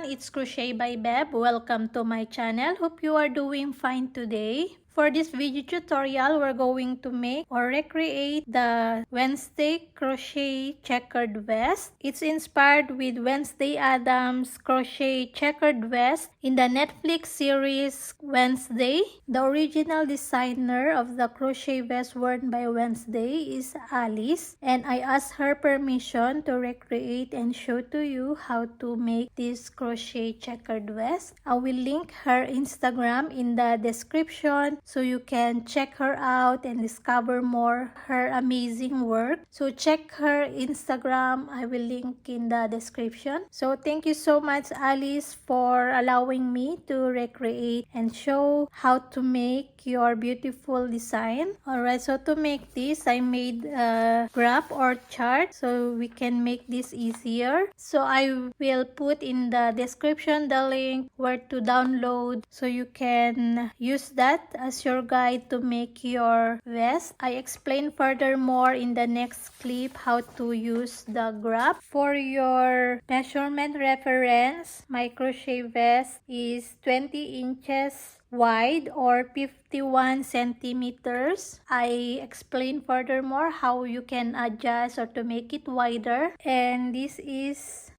it's Crochet by Beb. Welcome to my channel. Hope you are doing fine today. For this video tutorial, we're going to make or recreate the Wednesday crochet checkered vest. It's inspired with Wednesday Addams Crochet Checkered vest in the Netflix series Wednesday. The original designer of the crochet vest worn by Wednesday is Alice, and I asked her permission to recreate and show to you how to make this crochet checkered vest. I will link her Instagram in the description so you can check her out and discover more her amazing work. So check her Instagram. I will link in the description. So thank you so much, Alice, for allowing me to recreate and show how to make your beautiful design. Alright, so to make this, I made a graph or chart so we can make this easier. So I will put in the description the link where to download so you can use that as your guide to make your vest. I explain furthermore in the next clip how to use the graph. For your measurement reference, my crochet vest is 20 inches wide or 51 centimeters. I explain furthermore how you can adjust or to make it wider, and this is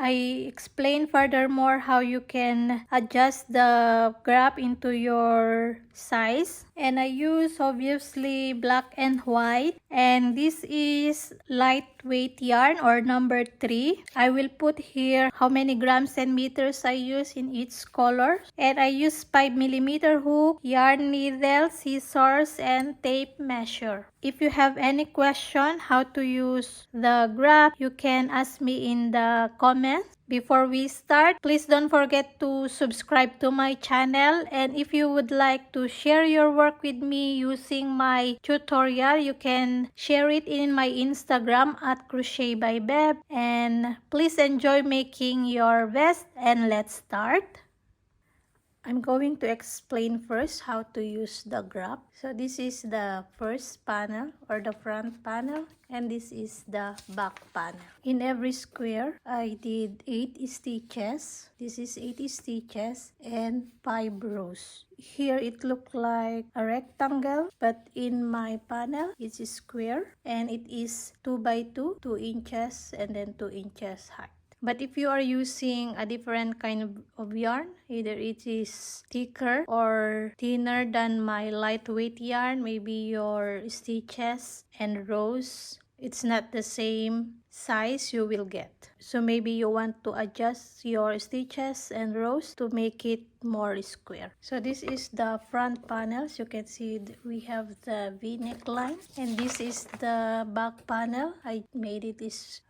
I explain furthermore how you can adjust the graph into your size. And I use obviously black and white, and this is lightweight yarn or number 3. I will put here how many grams and meters I use in each color. And I use 5mm hook, yarn needle, scissors, and tape measure. If you have any question how to use the graph, you can ask me in the comments. Before we start, please don't forget to subscribe to my channel, and if you would like to share your work with me using my tutorial, you can share it in my Instagram at Crochet by Beb. And please enjoy making your vest, and let's start. I'm going to explain first how to use the graph. So this is the first panel or the front panel, and this is the back panel. In every square, I did 8 stitches. This is 8 stitches and 5 rows. Here it looked like a rectangle, but in my panel it's a square, and it is 2 by 2, 2 inches and then 2 inches high. But if you are using a different kind of yarn, either it is thicker or thinner than my lightweight yarn, maybe your stitches and rows, it's not the same size you will get. So maybe you want to adjust your stitches and rows to make it more square. So this is the front panels. You can see we have the V neckline, and this is the back panel. I made it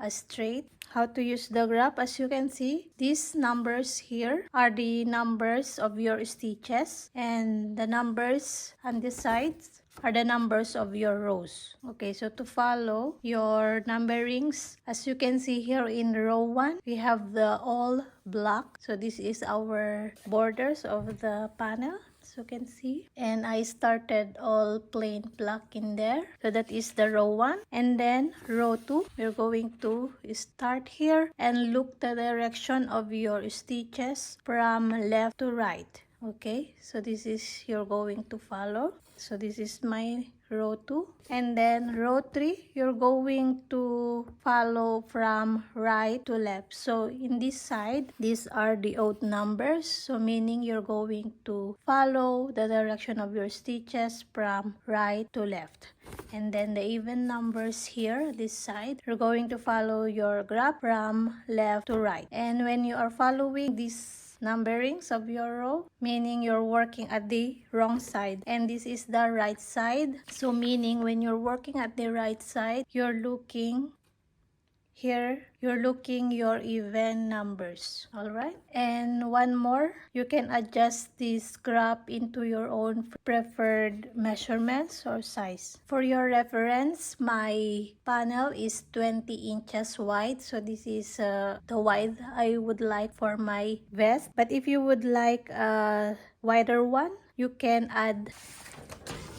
straight. How to use the graph? As you can see, these numbers here are the numbers of your stitches, and the numbers on the sides are the numbers of your rows. Okay, so to follow your numberings, as you can see here in row 1, we have the all black. So this is our borders of the panel, as you can see. And I started all plain black in there. So that is the row 1. And then row 2, you're going to start here and look the direction of your stitches from left to right. Okay, so this is you're going to follow. So this is my row 2, and then row 3 you're going to follow from right to left. So in this side, these are the odd numbers, so meaning you're going to follow the direction of your stitches from right to left. And then the even numbers here, this side, you're going to follow your graph from left to right. And when you are following this numberings of your row, meaning you're working at the wrong side, and this is the right side. So meaning when you're working at the right side, you're looking here, you're looking your even numbers. All right, and one more, you can adjust this graph into your own preferred measurements or size. For your reference, my panel is 20 inches wide, so this is the wide I would like for my vest. But if you would like a wider one, you can add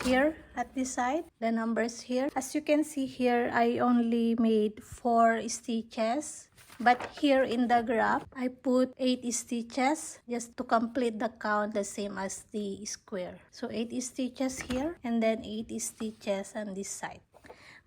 here at this side, the numbers here. As you can see here, I only made 4 stitches. But here in the graph, I put 8 stitches just to complete the count, the same as the square. So 8 stitches here and then 8 stitches on this side.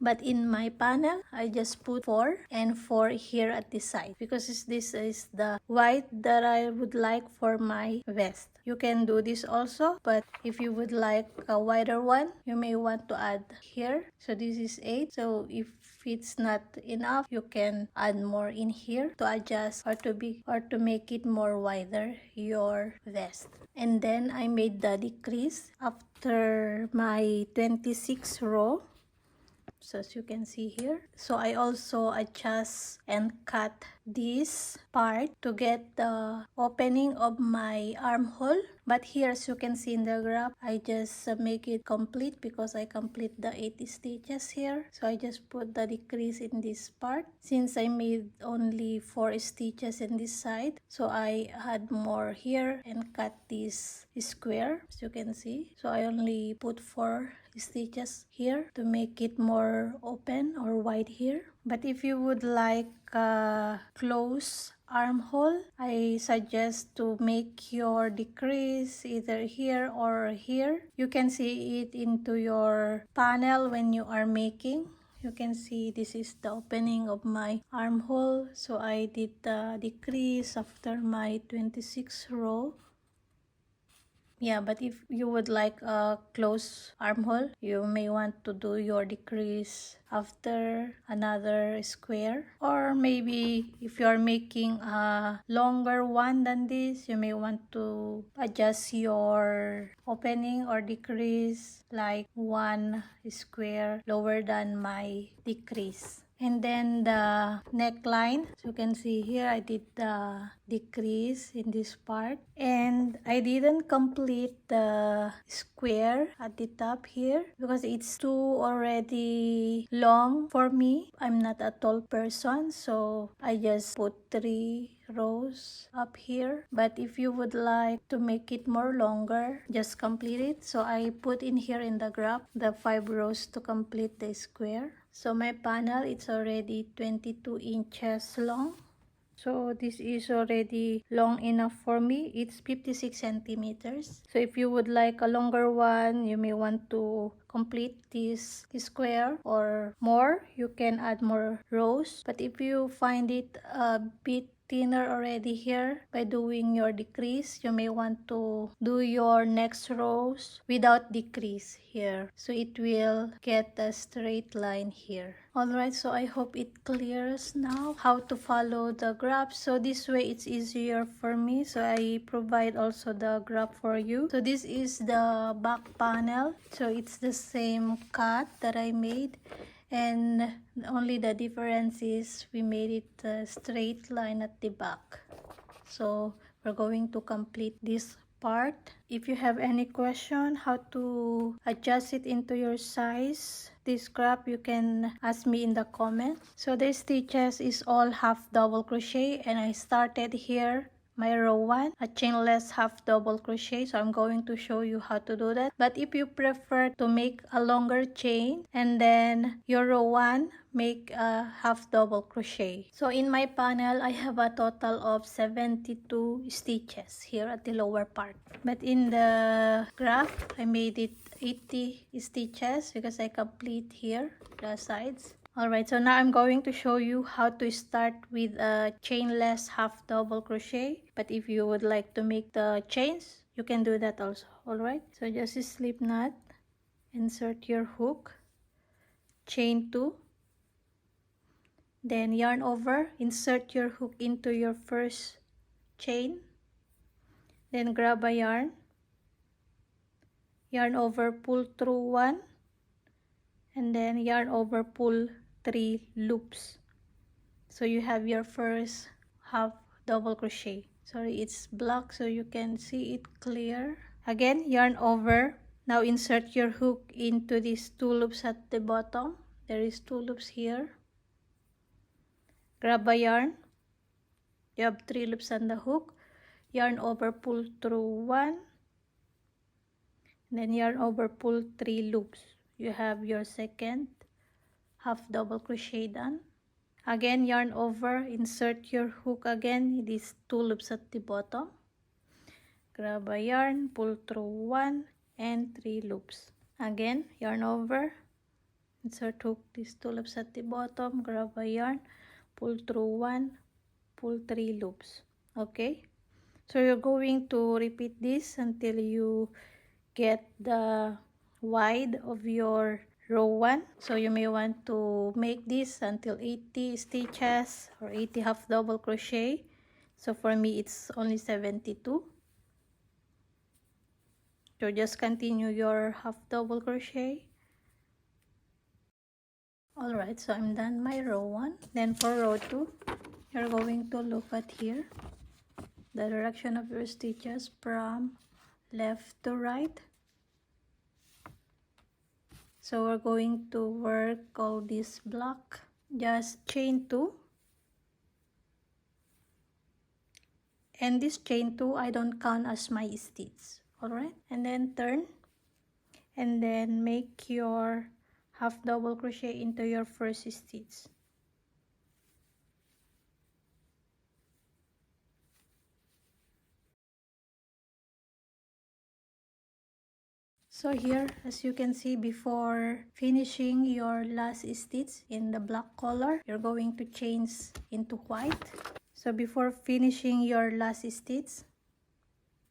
But in my panel, I just put 4 and 4 here at this side because this is the white that I would like for my vest. You can do this also, but if you would like a wider one, you may want to add here. So this is 8. So if it's not enough, you can add more in here to adjust or to make it more wider your vest. And then I made the decrease after my 26 row. So as you can see here, so I also adjust and cut this part to get the opening of my armhole. But here, as you can see in the graph, I just make it complete because I complete the 8 stitches here. So I just put the decrease in this part since I made only 4 stitches in this side. So I add more here and cut this square, as you can see. So I only put 4 stitches here to make it more open or wide here. But if you would like a close armhole, I suggest to make your decrease either here or here. You can see it into your panel when you are making. You can see this is the opening of my armhole. So I did the decrease after my 26th row. Yeah, but if you would like a close armhole, you may want to do your decrease after another square. Or maybe if you are making a longer one than this, you may want to adjust your opening or decrease like 1 square lower than my decrease. And then the neckline, so you can see here I did the decrease in this part, and I didn't complete the square at the top here because it's too already long for me. I'm not a tall person, so I just put 3 rows up here. But if you would like to make it more longer, just complete it. So I put in here in the graph the 5 rows to complete the square. So my panel, it's already 22 inches long. So this is already long enough for me. It's 56 centimeters. So if you would like a longer one, you may want to complete this square or more. You can add more rows. But if you find it a bit thinner already here, by doing your decrease, you may want to do your next rows without decrease here, so it will get a straight line here. Alright, so I hope it clears now how to follow the graph. So this way it's easier for me, so I provide also the graph for you. So this is the back panel, so it's the same cut that I made, and only the difference is we made it a straight line at the back. So we're going to complete this part. If you have any question how to adjust it into your size, this graph, you can ask me in the comment. So the stitches is all half double crochet, and I started here my row 1 a chainless half double crochet. So I'm going to show you how to do that. But if you prefer to make a longer chain and then your row 1 make a half double crochet. So in my panel, I have a total of 72 stitches here at the lower part. But in the graph, I made it 80 stitches because I complete here the sides. Alright, so now I'm going to show you how to start with a chainless half double crochet. But if you would like to make the chains, you can do that also. Alright, so just slip knot, insert your hook, chain 2, then yarn over, insert your hook into your first chain, then grab a yarn, yarn over, pull through 1, and then yarn over, pull 3 loops. So you have your first half double crochet. Sorry, it's black so you can see it clear. Again, yarn over. Now insert your hook into these 2 loops at the bottom. There is 2 loops here. Grab a yarn. You have 3 loops on the hook. Yarn over, pull through 1. then yarn over, pull 3 loops. You have your second half double crochet done. Again, yarn over, insert your hook again. It is 2 loops at the bottom. Grab a yarn, pull through 1 and 3 loops. Again, yarn over, insert hook, these 2 loops at the bottom. Grab a yarn, pull through 1, pull 3 loops. Okay, so you're going to repeat this until you get the wide of your row 1. So you may want to make this until 80 stitches or 80 half double crochet. So for me it's only 72. So just continue your half double crochet. Alright, so I'm done my row 1. Then for row 2, you're going to look at here the direction of your stitches from left to right. So we're going to work all this block. Just chain 2. And this chain 2 I don't count as my stitch. Alright, and then turn and then make your half double crochet into your first stitch. So here, as you can see, before finishing your last stitch in the black color, you're going to change into white. So before finishing your last stitch,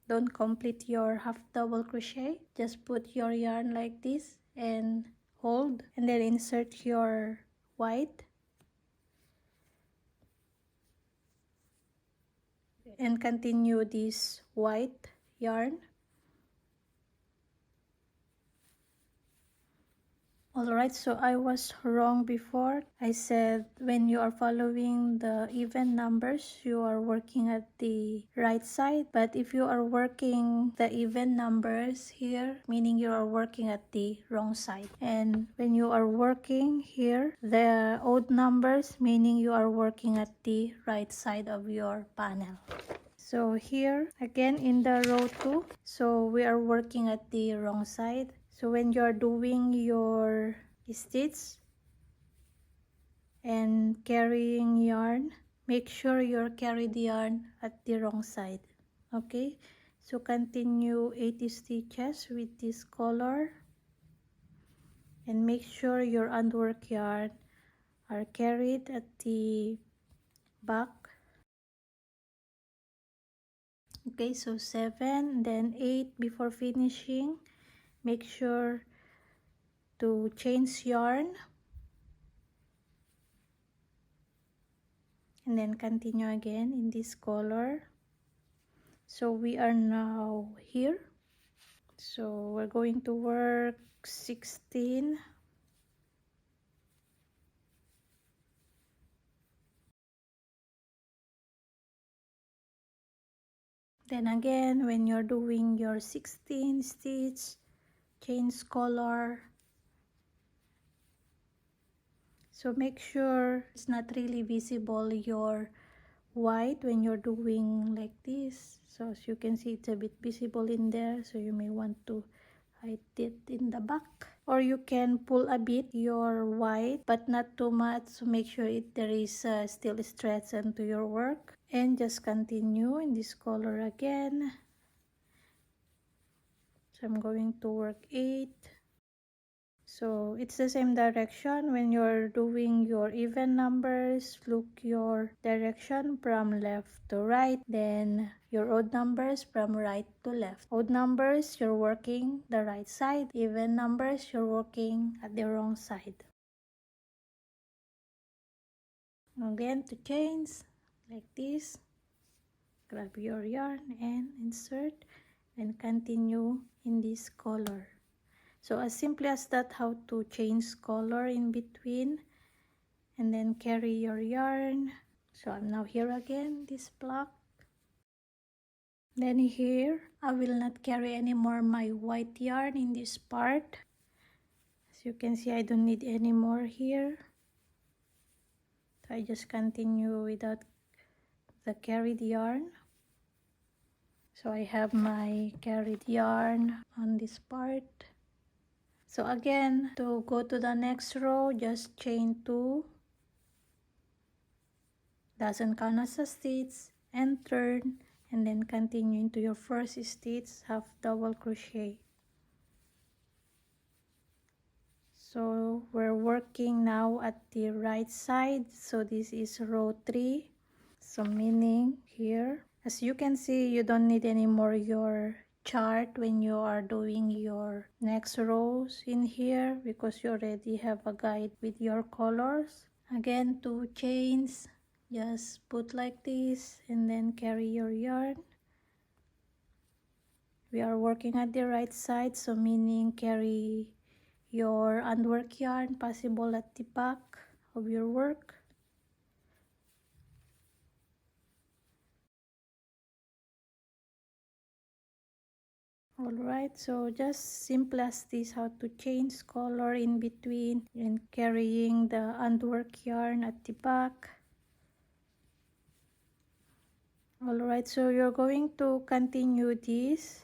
don't complete your half double crochet. Just put your yarn like this and hold, and then insert your white and continue this white yarn. Alright, so I was wrong before. I said when you are following the even numbers, you are working at the right side. But if you are working the even numbers here, meaning you are working at the wrong side. And when you are working here, the odd numbers, meaning you are working at the right side of your panel. So here, again in the row 2, so we are working at the wrong side. So when you're doing your stitch and carrying yarn, make sure you're carrying the yarn at the wrong side. Okay, so continue 80 stitches with this color and make sure your unworked yarn are carried at the back. Okay, so 7, then 8 before finishing. Make sure to change yarn and then continue again in this color. So we are now here. So we're going to work 16. Then again, when you're doing your 16 stitch, change color. So make sure it's not really visible your white when you're doing like this. So as you can see, it's a bit visible in there, so you may want to hide it in the back. Or you can pull a bit your white, but not too much, so make sure there is still stretch into your work. And just continue in this color again. So I'm going to work 8. So it's the same direction. When you're doing your even numbers, look your direction from left to right, then your odd numbers from right to left. Odd numbers, you're working the right side. Even numbers, you're working at the wrong side. Again, to change like this, grab your yarn and insert and continue in this color. So as simply as that, how to change color in between and then carry your yarn. So I'm now here again, this block. Then here, I will not carry anymore my white yarn in this part. As you can see, I don't need any more here. So I just continue without the carried yarn. So I have my carried yarn on this part. So again, to go to the next row, just chain 2, doesn't count as a stitch, and turn, and then continue into your first stitch, half double crochet. So we're working now at the right side, so this is row 3. So meaning here, as you can see, you don't need anymore your chart when you are doing your next rows in here, because you already have a guide with your colors. Again, 2 chains, just put like this and then carry your yarn. We are working at the right side, so meaning carry your handwork yarn possible at the back of your work. Alright, so just simple as this, how to change color in between and carrying the handwork yarn at the back. Alright, so you're going to continue this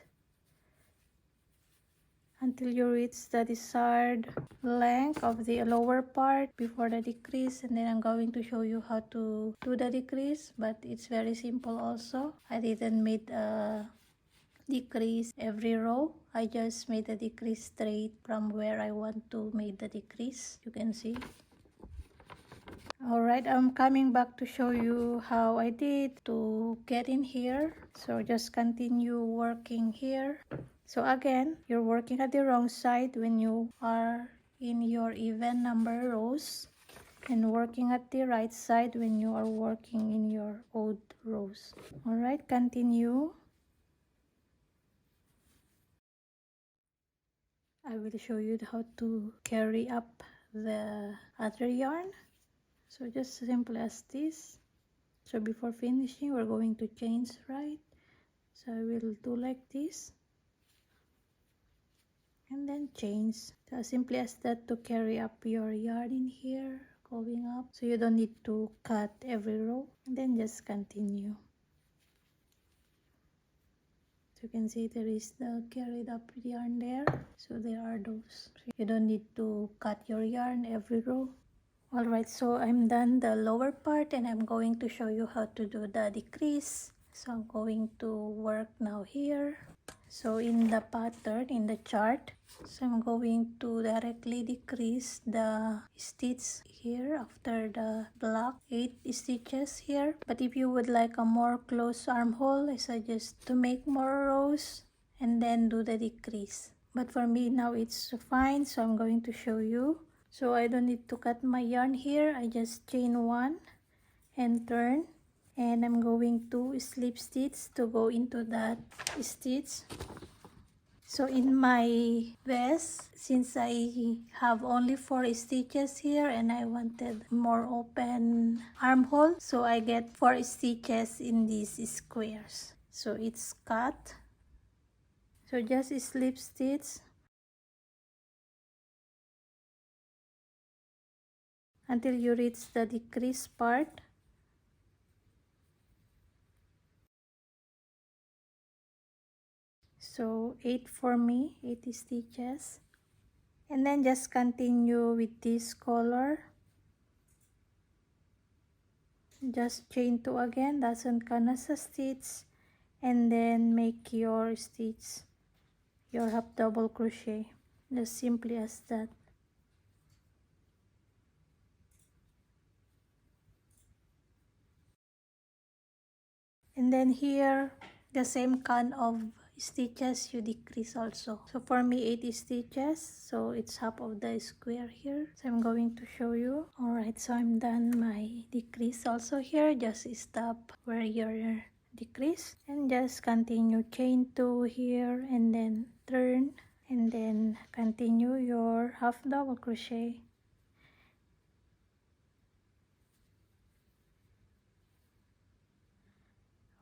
until you reach the desired length of the lower part before the decrease, and then I'm going to show you how to do the decrease, but it's very simple also. I didn't make a decrease every row. I just made a decrease straight from where I want to make the decrease. You can see. Alright, I'm coming back to show you how I did to get in here. So just continue working here. So again, you're working at the wrong side when you are in your even number rows, and working at the right side when you are working in your odd rows. Alright, continue. I will show you how to carry up the other yarn. So just simple as this. So before finishing, we're going to change, right? So I will do like this and then change. So as simply as that to carry up your yarn in here, going up. So you don't need to cut every row, and then just continue. So you can see there is the carried up yarn there. So there are those. So you don't need to cut your yarn every row. Alright, so I'm done the lower part, and I'm going to show you how to do the decrease. So I'm going to work now here. So in the pattern, in the chart, so I'm going to directly decrease the stitch here after the block 8 stitches here. But if you would like a more close armhole, I suggest to make more rows and then do the decrease. But for me now it's fine, so I'm going to show you. So I don't need to cut my yarn here. I just chain 1 and turn, and I'm going to slip stitch to go into that stitch. So in my vest, since I have only 4 stitches here and I wanted more open armhole, so I get 4 stitches in these squares. So it's cut. So just slip stitch until you reach the decrease part. So 8 for me, 8 stitches, and then just continue with this color. Just chain 2 again, doesn't count as a stitch, and then make your stitch your half double crochet, just simply as that. And then here the same kind of stitches you decrease also. So for me 8 stitches, so it's half of the square here. So I'm going to show you. Alright, so I'm done my decrease also here. Just stop where your decrease and just continue chain 2 here, and then turn, and then continue your half double crochet.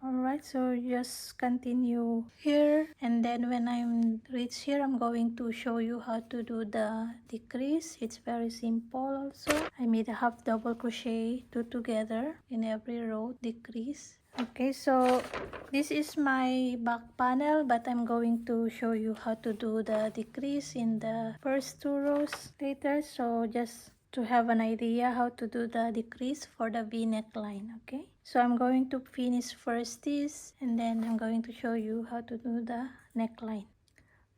Alright, so just continue here, and then when I'm reach here, I'm going to show you how to do the decrease. It's very simple also. I made a half double crochet, 2 together in every row, decrease. Okay, so This is my back panel, but I'm going to show you how to do the decrease in the first 2 rows later. So just to have an idea how to do the decrease for the V neckline. Okay, so I'm going to finish first this, and then I'm going to show you how to do the neckline.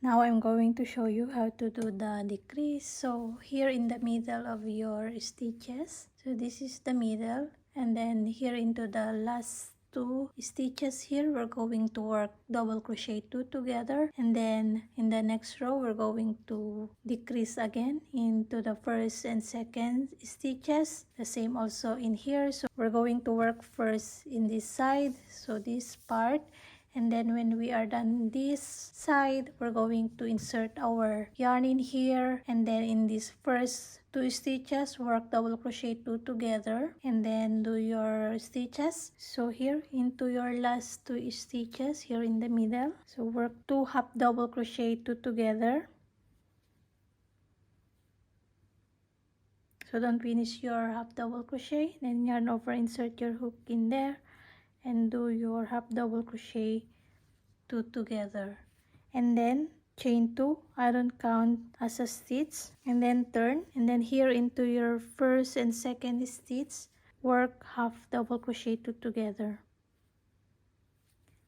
Now I'm going to show you how to do the decrease. So here in the middle of your stitches, so this is the middle, and then here into the last 2 stitches here, we're going to work double crochet 2 together, and then in the next row we're going to decrease again into the first and second stitches. The same also in here. So we're going to work first in this side, so this part, and then when we are done this side, we're going to insert our yarn in here, and then in this first 2 stitches, work double crochet 2 together, and then do your stitches. So here into your last 2 stitches here in the middle, so work 2 half double crochet 2 together. So don't finish your half double crochet, then yarn over, insert your hook in there, and do your half double crochet 2 together, and then chain 2. I don't count as a stitch, and then turn, and then here into your first and second stitch, work half double crochet 2 together.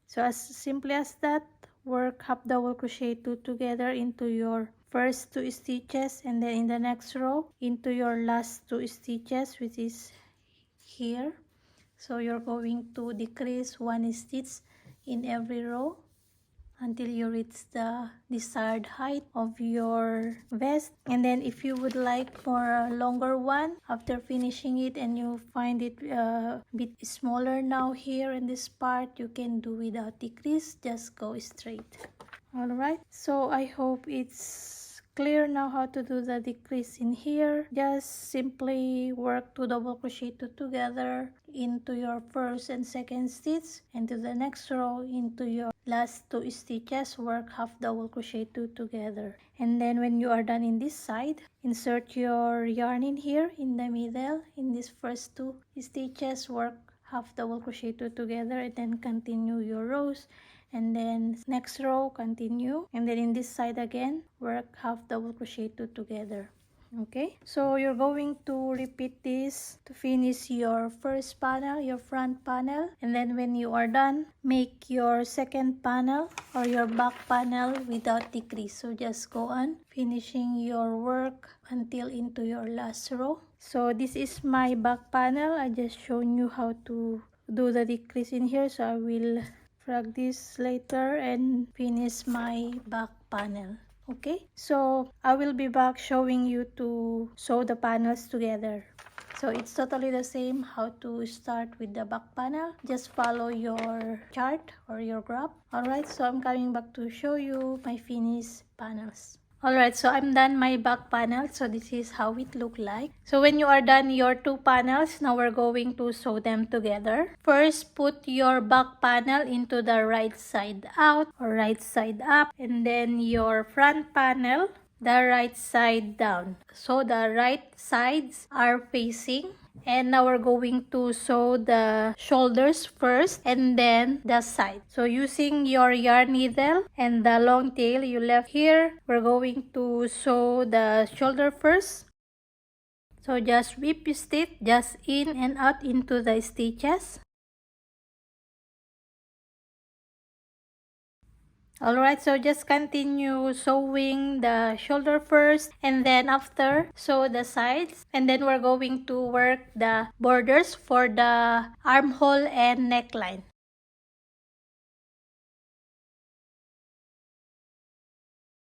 So as simply as that, work half double crochet 2 together into your first 2 stitches, and then in the next row into your last 2 stitches, which is here. So you're going to decrease 1 stitch in every row until you reach the desired height of your vest. And then if you would like for a longer one after finishing it, and you find it a bit smaller now here in this part, you can do without decrease, just go straight. All right, so I hope it's clear now how to do the decrease in here. Just simply work 2 double crochet 2 together into your first and second stitch, and to the next row into your last 2 stitches, work half double crochet 2 together. And then when you are done in this side, insert your yarn in here in the middle in this first 2 stitches, work half double crochet 2 together, and then continue your rows. And then next row continue, and then in this side again work half double crochet 2 together. Okay, so you're going to repeat this to finish your first panel, your front panel, and then when you are done, make your second panel or your back panel without decrease. So just go on finishing your work until into your last row. So this is my back panel. I just shown you how to do the decrease in here, so I will frag this later and finish my back panel. Okay, so I will be back showing you to sew the panels together. So it's totally the same how to start with the back panel. Just follow your chart or your graph. Alright, so I'm coming back to show you my finished panels. Alright, so I'm done my back panel. So this is how it look like. So when you are done your 2 panels, now we're going to sew them together. First, put your back panel into the right side out or right side up, and then your front panel the right side down. So the right sides are facing. And now we're going to sew the shoulders first and then the side. So using your yarn needle and the long tail you left here, we're going to sew the shoulder first. So just whip stitch just in and out into the stitches. Alright, so just continue sewing the shoulder first, and then after sew the sides, and then we're going to work the borders for the armhole and neckline.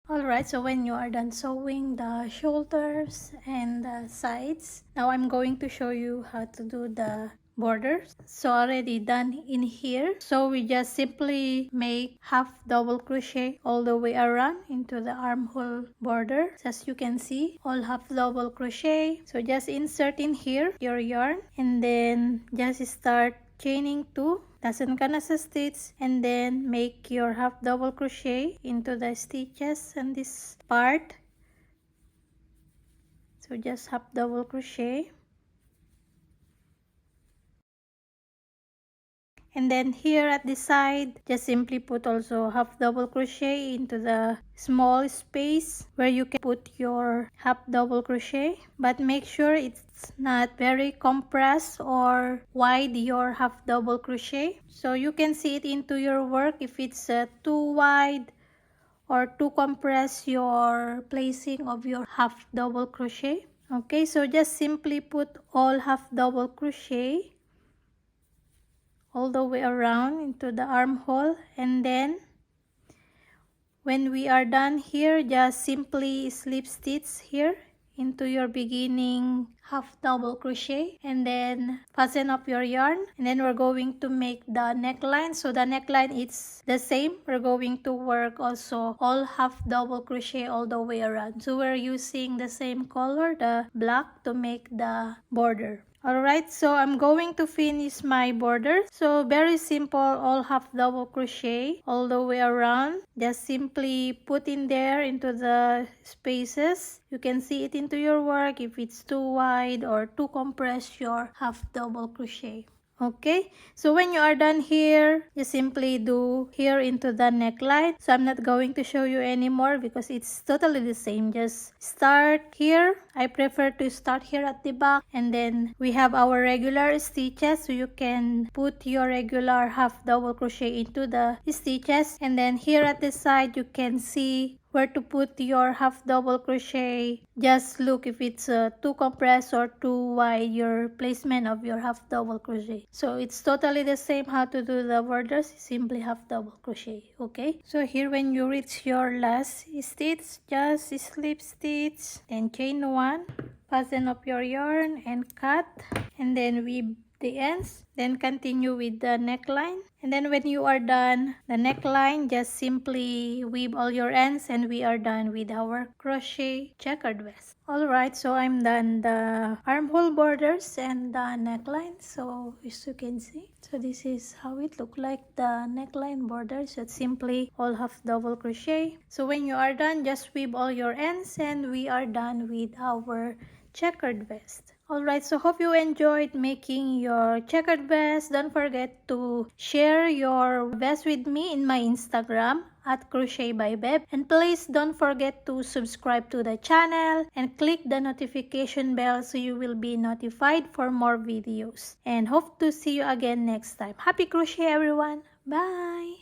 Alright, so when you are done sewing the shoulders and the sides, now I'm going to show you how to do the borders. So already done in here, so we just simply make half double crochet all the way around into the armhole border. As you can see, all half double crochet. So just insert in here your yarn, and then just start chaining 2 dozen canasta stitch, and then make your half double crochet into the stitches on this part. So just half double crochet, and then here at the side just simply put also half double crochet into the small space where you can put your half double crochet, but make sure it's not very compressed or wide your half double crochet, so you can see it into your work if it's too wide or to compress your placing of your half double crochet. Okay, so just simply put all half double crochet all the way around into the armhole, and then when we are done here, just simply slip stitch here into your beginning half double crochet, and then fasten up your yarn, and then we're going to make the neckline. So the neckline is the same, we're going to work also all half double crochet all the way around, so we're using the same color, the black, to make the border. Alright, so I'm going to finish my border. So very simple, all half double crochet all the way around. Just simply put in there into the spaces. You can see it into your work if it's too wide or too compressed your half double crochet. Okay, so when you are done here, you simply do here into the neckline. So I'm not going to show you anymore because it's totally the same. Just start here. I prefer to start here at the back, and then we have our regular stitches, so you can put your regular half double crochet into the stitches, and then here at the side you can see where to put your half double crochet. Just look if it's too compressed or too wide your placement of your half double crochet. So it's totally the same how to do the borders, simply half double crochet. Okay, so here when you reach your last stitch, just slip stitch, then chain one, fasten up your yarn and cut, and then weave the ends, then continue with the neckline, and then when you are done the neckline, just simply weave all your ends, and we are done with our crochet checkered vest. Alright, so I'm done the armhole borders and the neckline. So as you can see, so this is how it look like, the neckline border. So it's simply all half double crochet. So when you are done, just weave all your ends, and we are done with our checkered vest. Alright, so hope you enjoyed making your checkered vest. Don't forget to share your vest with me in my Instagram at Crochet by Beb. And please don't forget to subscribe to the channel and click the notification bell so you will be notified for more videos. And hope to see you again next time. Happy crochet everyone! Bye!